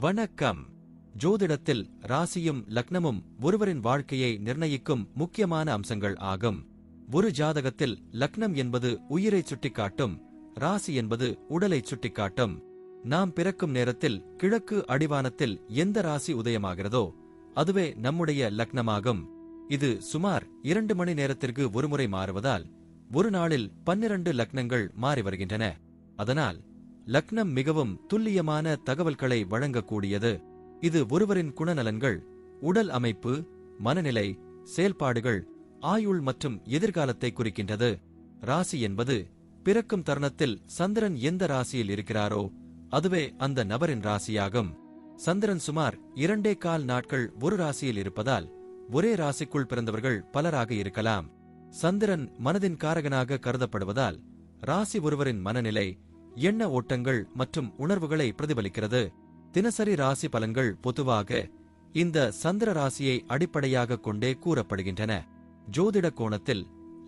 வணக்கம். ஜோதிடத்தில் ராசியும் லக்னமும் ஒருவரின் வாழ்க்கையை நிர்ணயிக்கும் முக்கியமான அம்சங்கள் ஆகும். ஒரு ஜாதகத்தில் லக்னம் என்பது உயிரைச் சுட்டிக்காட்டும், ராசி என்பது உடலைச் சுட்டிக்காட்டும். நாம் பிறக்கும் நேரத்தில் கிழக்கு அடிவானத்தில் எந்த ராசி உதயமாகிறதோ அதுவே நம்முடைய லக்னமாகும். இது சுமார் 2 மணி நேரத்திற்கு ஒருமுறை மாறுவதால் ஒரு நாளில் 12 லக்னங்கள் மாறி வருகின்றன. அதனால் லக்னம் மிகவும் துல்லியமான தகவல்களை வழங்கக்கூடியது. இது ஒருவரின் குணநலன்கள், உடல் அமைப்பு, மனநிலை, செயல்பாடுகள், ஆயுள் மற்றும் எதிர்காலத்தை குறிக்கின்றது. ராசி என்பது பிறக்கும் தருணத்தில் சந்திரன் எந்த ராசியில் இருக்கிறாரோ அதுவே அந்த நபரின் ராசியாகும். சந்திரன் சுமார் 2.25 நாட்கள் ஒரு ராசியில் இருப்பதால் ஒரே ராசிக்குள் பிறந்தவர்கள் பலராக இருக்கலாம். சந்திரன் மனதின் காரகனாக கருதப்படுவதால் ராசி ஒருவரின் மனநிலை, எண்ண ஓட்டங்கள் மற்றும் உணர்வுகளை பிரதிபலிக்கிறது. தினசரி ராசி பலன்கள் பொதுவாக இந்த சந்திர ராசியை அடிப்படையாக கொண்டே கூறப்படுகின்றன. ஜோதிட கோணத்தில்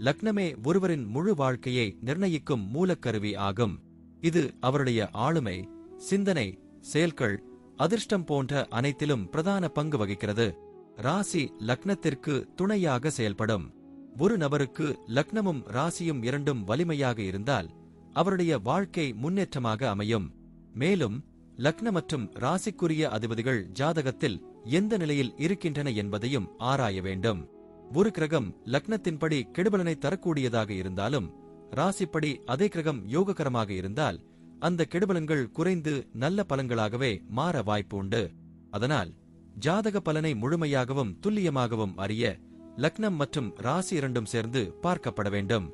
லக்னமே ஒருவரின் முழு வாழ்க்கையை நிர்ணயிக்கும் மூலக்கருவி ஆகும். இது அவருடைய ஆளுமை, சிந்தனை, செயல்கள், அதிர்ஷ்டம் போன்ற அனைத்திலும் பிரதான பங்கு வகிக்கிறது. ராசி லக்னத்திற்கு துணையாக செயல்படும். ஒரு நபருக்கு லக்னமும் ராசியும் இரண்டும் வலிமையாக இருந்தால் அவருடைய வாழ்க்கை முன்னேற்றமாக அமையும். மேலும் லக்ன மற்றும் ராசிக்குரிய அதிபதிகள் ஜாதகத்தில் எந்த நிலையில் இருக்கின்றன என்பதையும் ஆராய வேண்டும். ஒரு கிரகம் லக்னத்தின்படி கெடுபலனை தரக்கூடியதாக இருந்தாலும் ராசிப்படி அதே கிரகம் யோககரமாக இருந்தால் அந்த கெடுபலன்கள் குறைந்து நல்ல பலன்களாகவே மாற வாய்ப்பு உண்டு. அதனால் ஜாதக பலனை முழுமையாகவும் துல்லியமாகவும் அறிய லக்னம் மற்றும் ராசி இரண்டும் சேர்ந்து பார்க்கப்பட வேண்டும்.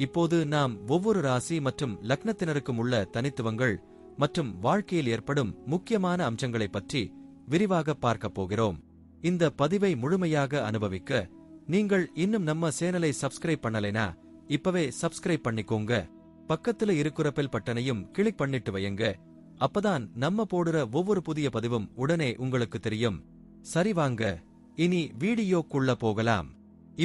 இப்போது நாம் ஒவ்வொரு ராசி மற்றும் லக்னத்தினருக்கும் உள்ள தனித்துவங்கள் மற்றும் வாழ்க்கையில் ஏற்படும் முக்கியமான அம்சங்களை பற்றி விரிவாக பார்க்கப் போகிறோம். இந்த பதிவை முழுமையாக அனுபவிக்க நீங்கள் இன்னும் நம்ம சேனலை சப்ஸ்கிரைப் பண்ணலைனா இப்பவே சப்ஸ்கிரைப் பண்ணிக்கோங்க. பக்கத்துல இருக்கிற பெல் பட்டனையும் கிளிக் பண்ணிட்டு வையுங்க. அப்பதான் நம்ம போடுற ஒவ்வொரு புதிய பதிவும் உடனே உங்களுக்கு தெரியும். சரி வாங்க, இனி வீடியோக்குள்ள போகலாம்.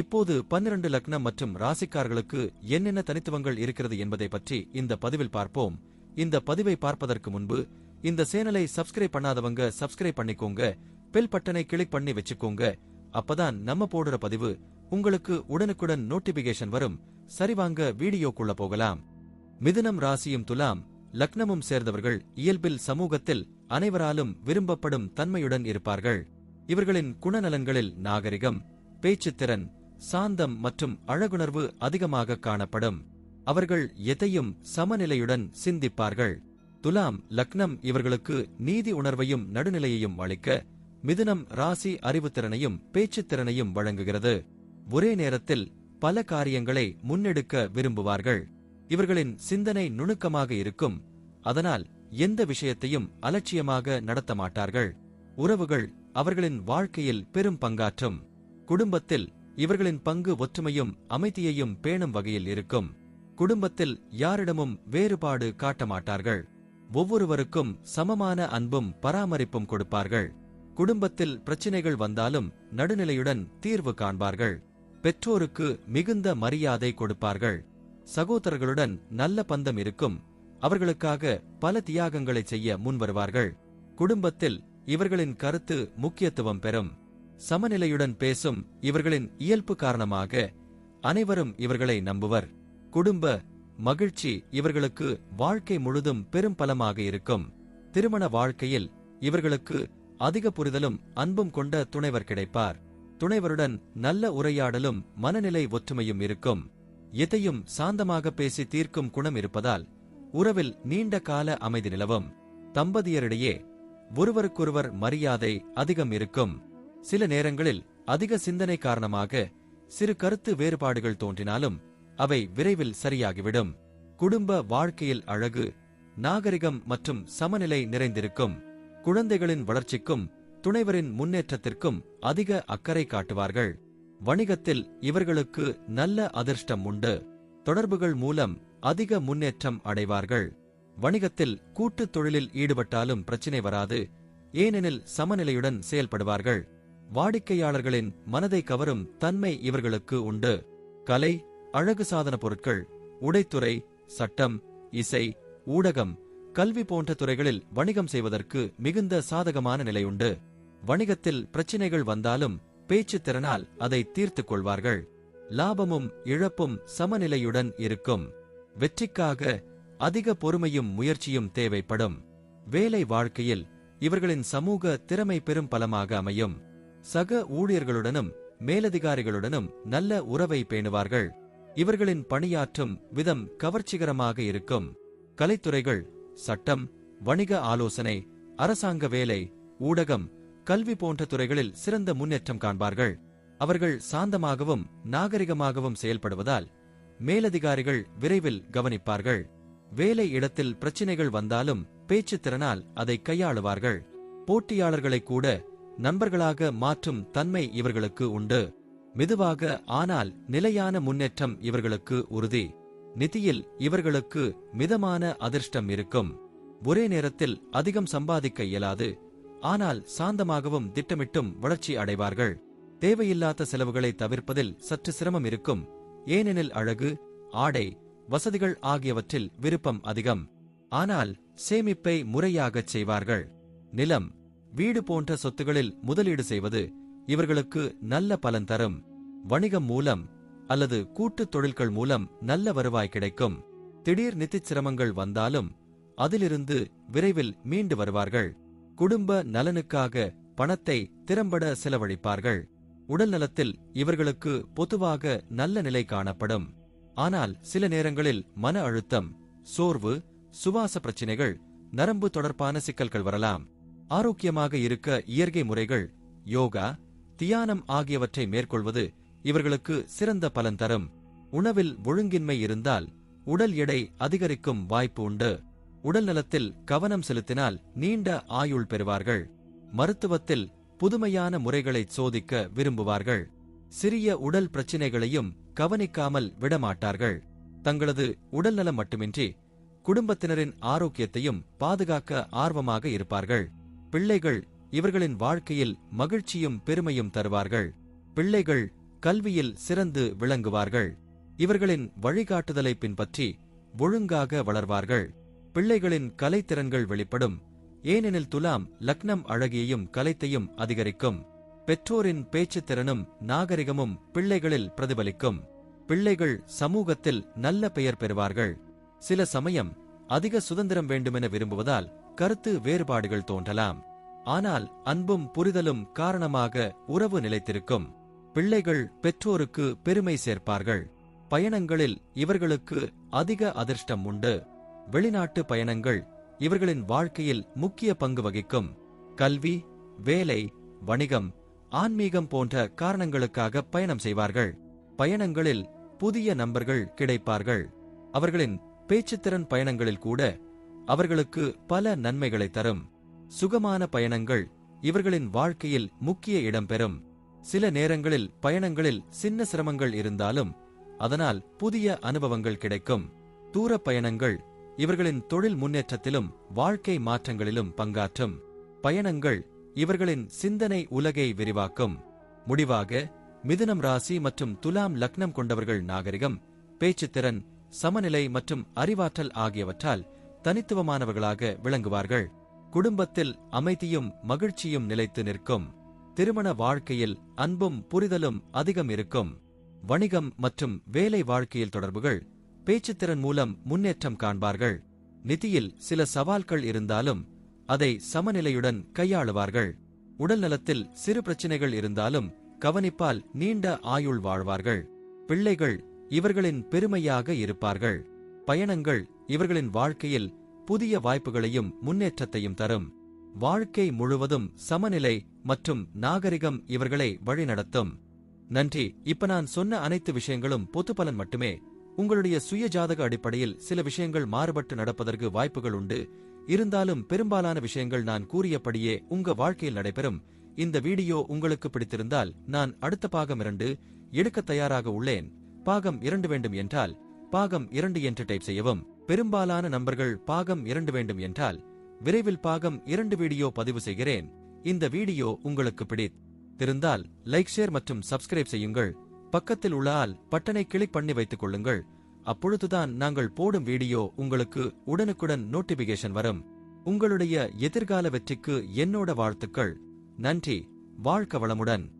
இப்போது 12 லக்னம் மற்றும் ராசிக்காரர்களுக்கு என்னென்ன தனித்துவங்கள் இருக்கிறது என்பதை பற்றி இந்த பதிவில் பார்ப்போம். இந்த பதிவை பார்ப்பதற்கு முன்பு இந்த சேனலை சப்ஸ்கிரைப் பண்ணாதவங்க சப்ஸ்கிரைப் பண்ணிக்கோங்க. பெல் பட்டனை கிளிக் பண்ணி வச்சுக்கோங்க. அப்பதான் நம்ம போடுற பதிவு உங்களுக்கு உடனுக்குடன் நோட்டிபிகேஷன் வரும். சரி வாங்க வீடியோக்குள்ள போகலாம். மிதுனம் ராசியும் துலாம் லக்னமும் சேர்ந்தவர்கள் இயல்பில் சமூகத்தில் அனைவராலும் விரும்பப்படும் தன்மையுடன் இருப்பார்கள். இவர்களின் குணநலன்களில் நாகரிகம், பேச்சுத்திறன், சாந்தம் மற்றும் அழகுணர்வு அதிகமாக காணப்படும். அவர்கள் எதையும் சமநிலையுடன் சிந்திப்பார்கள். துலாம் லக்னம் இவர்களுக்கு நீதி உணர்வையும் நடுநிலையையும் அளிக்க, மிதுனம் ராசி அறிவுத்திறனையும் பேச்சுத்திறனையும் வழங்குகிறது. ஒரே நேரத்தில் பல காரியங்களை முன்னெடுக்க விரும்புவார்கள். இவர்களின் சிந்தனை நுணுக்கமாக இருக்கும். அதனால் எந்த விஷயத்தையும் அலட்சியமாக நடத்த மாட்டார்கள். உறவுகள் அவர்களின் வாழ்க்கையில் பெரும் பங்காற்றும். குடும்பத்தில் இவர்களின் பங்கு ஒற்றுமையும் அமைதியையும் பேணும் வகையில் இருக்கும். குடும்பத்தில் யாரிடமும் வேறுபாடு காட்ட மாட்டார்கள். ஒவ்வொருவருக்கும் சமமான அன்பும் பராமரிப்பும் கொடுப்பார்கள். குடும்பத்தில் பிரச்சினைகள் வந்தாலும் நடுநிலையுடன் தீர்வு காண்பார்கள். பெற்றோருக்கு மிகுந்த மரியாதை கொடுப்பார்கள். சகோதரர்களுடன் நல்ல பந்தம் இருக்கும். அவர்களுக்காக பல தியாகங்களை செய்ய முன்வருவார்கள். குடும்பத்தில் இவர்களின் கருத்து முக்கியத்துவம் பெறும். சமநிலையுடன் பேசும் இவர்களின் இயல்பு காரணமாக அனைவரும் இவர்களை நம்புவர். குடும்ப மகிழ்ச்சி இவர்களுக்கு வாழ்க்கை முழுதும் பெரும் பலமாக இருக்கும். திருமண வாழ்க்கையில் இவர்களுக்கு அதிக புரிதலும் அன்பும் கொண்ட துணைவர் கிடைப்பார். துணைவருடன் நல்ல உரையாடலும் மனநிலை ஒற்றுமையும் இருக்கும். எதையும் சாந்தமாக பேசி தீர்க்கும் குணம் இருப்பதால் உறவில் நீண்ட கால அமைதி நிலவும். தம்பதியரிடையே ஒருவருக்கொருவர் மரியாதை அதிகம் இருக்கும். சில நேரங்களில் அதிக சிந்தனை காரணமாக சிறு கருத்து வேறுபாடுகள் தோன்றினாலும் அவை விரைவில் சரியாகிவிடும். குடும்ப வாழ்க்கையில் அழகு, நாகரிகம் மற்றும் சமநிலை நிறைந்திருக்கும். குழந்தைகளின் வளர்ச்சிக்கும் துணைவரின் முன்னேற்றத்திற்கும் அதிக அக்கறை காட்டுவார்கள். வணிகத்தில் இவர்களுக்கு நல்ல அதிர்ஷ்டம் உண்டு. தொடர்புகள் மூலம் அதிக முன்னேற்றம் அடைவார்கள். வணிகத்தில் கூட்டுத் தொழிலில் ஈடுபட்டாலும் பிரச்சினை வராது. ஏனெனில் சமநிலையுடன் செயல்படுவார்கள். வாடிக்கையாளர்களின் மனதை கவரும் தன்மை இவர்களுக்கு உண்டு. கலை, அழகு சாதன பொருட்கள், உடைத்துறை, சட்டம், இசை, ஊடகம், கல்வி போன்ற துறைகளில் வணிகம் செய்வதற்கு மிகுந்த சாதகமான நிலையுண்டு. வணிகத்தில் பிரச்சினைகள் வந்தாலும் பேச்சுத் திறனால் அதை தீர்த்துக் கொள்வார்கள். லாபமும் இழப்பும் சமநிலையுடன் இருக்கும். வெற்றிக்காக அதிக பொறுமையும் முயற்சியும் தேவைப்படும். வேலை வாழ்க்கையில் இவர்களின் சமூக திறமை பெரும் பலமாக அமையும். சக ஊழியர்களுடனும் மேலதிகாரிகளுடனும் நல்ல உறவை பேணுவார்கள். இவர்களின் பணியாற்றும் விதம் கவர்ச்சிகரமாக இருக்கும். கலைத்துறைகள், சட்டம், வணிக ஆலோசனை, அரசாங்க வேலை, ஊடகம், கல்வி போன்ற துறைகளில் சிறந்த முன்னேற்றம் காண்பார்கள். அவர்கள் சாந்தமாகவும் நாகரிகமாகவும் செயல்படுவதால் மேலதிகாரிகள் விரைவில் கவனிப்பார்கள். வேலை இடத்தில் பிரச்சினைகள் வந்தாலும் பேச்சுத் திறனால் அதை கையாளுவார்கள். போட்டியாளர்களை கூட நண்பர்களாக மாற்றும் தன்மை இவர்களுக்கு உண்டு. மெதுவாக ஆனால் நிலையான முன்னேற்றம் இவர்களுக்கு உறுதி. நிதியில் இவர்களுக்கு மிதமான அதிர்ஷ்டம் இருக்கும். ஒரே நேரத்தில் அதிகம் சம்பாதிக்க இயலாது. ஆனால் சாந்தமாகவும் திட்டமிட்டும் வளர்ச்சி அடைவார்கள். தேவையில்லாத செலவுகளை தவிர்ப்பதில் சற்று சிரமம் இருக்கும். ஏனெனில் அழகு, ஆடை, வசதிகள் ஆகியவற்றில் விருப்பம் அதிகம். ஆனால் சேமிப்பை முறையாகச் செய்வார்கள். நிலம், வீடு போன்ற சொத்துகளில் முதலீடு செய்வது இவர்களுக்கு நல்ல பலன் தரும். வணிகம் மூலம் அல்லது கூட்டுத் தொழில்கள் மூலம் நல்ல வருவாய் கிடைக்கும். திடீர் நிதிச் சிரமங்கள் வந்தாலும் அதிலிருந்து விரைவில் மீண்டு வருவார்கள். குடும்ப நலனுக்காக பணத்தை திறம்பட செலவழிப்பார்கள். உடல் நலத்தில் இவர்களுக்கு பொதுவாக நல்ல நிலை காணப்படும். ஆனால் சில நேரங்களில் மன அழுத்தம், சோர்வு, சுவாச பிரச்சினைகள், நரம்பு தொடர்பான சிக்கல்கள் வரலாம். ஆரோக்கியமாக இருக்க இயற்கை முறைகள், யோகா, தியானம் ஆகியவற்றை மேற்கொள்வது இவர்களுக்கு சிறந்த பலன் தரும். உணவில் ஒழுங்கின்மை இருந்தால் உடல் எடை அதிகரிக்கும் வாய்ப்பு உண்டு. உடல் நலத்தில் கவனம் செலுத்தினால் நீண்ட ஆயுள் பெறுவார்கள். மருத்துவத்தில் புதுமையான முறைகளை சோதிக்க விரும்புவார்கள். சிறிய உடல் பிரச்சினைகளையும் கவனிக்காமல் விடமாட்டார்கள். தங்களது உடல்நலம் மட்டுமின்றி குடும்பத்தினரின் ஆரோக்கியத்தையும் பாதுகாக்க ஆர்வமாக இருப்பார்கள். பிள்ளைகள் இவர்களின் வாழ்க்கையில் மகிழ்ச்சியும் பெருமையும் தருவார்கள். பிள்ளைகள் கல்வியில் சிறந்து விளங்குவார்கள். இவர்களின் வழிகாட்டுதலை பின்பற்றி ஒழுங்காக வளர்வார்கள். பிள்ளைகளின் கலைத்திறன்கள் வெளிப்படும். ஏனெனில் துலாம் லக்னம் அழகியையும் கலைத்தையும் அதிகரிக்கும். பெற்றோரின் பேச்சுத் திறனும் நாகரிகமும் பிள்ளைகளில் பிரதிபலிக்கும். பிள்ளைகள் சமூகத்தில் நல்ல பெயர் பெறுவார்கள். சில சமயம் அதிக சுதந்திரம் வேண்டுமென விரும்புவதால் கருத்து வேறுபாடுகள் தோன்றலாம். ஆனால் அன்பும் புரிதலும் காரணமாக உறவு நிலைத்திருக்கும். பிள்ளைகள் பெற்றோருக்கு பெருமை சேர்ப்பார்கள். பயணங்களில் இவர்களுக்கு அதிக அதிர்ஷ்டம் உண்டு. வெளிநாட்டு பயணங்கள் இவர்களின் வாழ்க்கையில் முக்கிய பங்கு வகிக்கும். கல்வி, வேலை, வணிகம், ஆன்மீகம் போன்ற காரணங்களுக்காக பயணம் செய்வார்கள். பயணங்களில் புதிய நண்பர்கள் கிடைப்பார்கள். அவர்களின் பேச்சுத்திறன் பயணங்களில் கூட அவர்களுக்கு பல நன்மைகளை தரும். சுகமான பயணங்கள் இவர்களின் வாழ்க்கையில் முக்கிய இடம் பெறும். சில நேரங்களில் பயணங்களில் சின்ன சிரமங்கள் இருந்தாலும் அதனால் புதிய அனுபவங்கள் கிடைக்கும். தூரப் பயணங்கள் இவர்களின் தொழில் முன்னேற்றத்திலும் வாழ்க்கை மாற்றங்களிலும் பங்காற்றும். பயணங்கள் இவர்களின் சிந்தனை உலகை விரிவாக்கும். முடிவாக மிதுனம் ராசி மற்றும் துலாம் லக்னம் கொண்டவர்கள் நாகரிகம், பேச்சுத்திறன், சமநிலை மற்றும் அறிவாற்றல் ஆகியவற்றால் தனித்துவமானவர்களாக விளங்குவார்கள். குடும்பத்தில் அமைதியும் மகிழ்ச்சியும் நிலைத்து நிற்கும். திருமண வாழ்க்கையில் அன்பும் புரிதலும் அதிகம் இருக்கும். வணிகம் மற்றும் வேலை வாழ்க்கையில் தொடர்புகள், பேச்சுத்திறன் மூலம் முன்னேற்றம் காண்பார்கள். நிதியில் சில சவால்கள் இருந்தாலும் அதை சமநிலையுடன் கையாளுவார்கள். உடல் நலத்தில் சிறு பிரச்சினைகள் இருந்தாலும் கவனிப்பால் நீண்ட ஆயுள் வாழ்வார்கள். பிள்ளைகள் இவர்களின் பெருமையாக இருப்பார்கள். பயணங்கள் இவர்களின் வாழ்க்கையில் புதிய வாய்ப்புகளையும் முன்னேற்றத்தையும் தரும். வாழ்க்கை முழுவதும் சமநிலை மற்றும் நாகரிகம் இவர்களை வழிநடத்தும். நன்றி. இப்ப நான் சொன்ன அனைத்து விஷயங்களும் பொதுப்பலன் மட்டுமே. உங்களுடைய சுய ஜாதக அடிப்படையில் சில விஷயங்கள் மாறுபட்டு நடப்பதற்கு வாய்ப்புகள் உண்டு. இருந்தாலும் பெரும்பாலான விஷயங்கள் நான் கூறியபடியே உங்க வாழ்க்கையில் நடைபெறும். இந்த வீடியோ உங்களுக்கு பிடித்திருந்தால் நான் அடுத்த பாகம் 2 எடுக்க தயாராக உள்ளேன். பாகம் 2 வேண்டும் என்றால் பாகம் 2 என்று டைப் செய்யவும். பெரும்பாலான நண்பர்கள் பாகம் 2 வேண்டும் என்றால் விரைவில் பாகம் 2 வீடியோ பதிவு செய்கிறேன். இந்த வீடியோ உங்களுக்கு பிடித்திருந்தால் லைக், ஷேர் மற்றும் சப்ஸ்கிரைப் செய்யுங்கள். பக்கத்தில் உள்ள ஆல் பட்டனை கிளிக் பண்ணி வைத்துக் கொள்ளுங்கள். அப்பொழுதுதான் நாங்கள் போடும் வீடியோ உங்களுக்கு உடனுக்குடன் நோட்டிபிகேஷன் வரும். உங்களுடைய எதிர்கால வெற்றிக்கு என்னோட வாழ்த்துக்கள். நன்றி. வாழ்க வளமுடன்.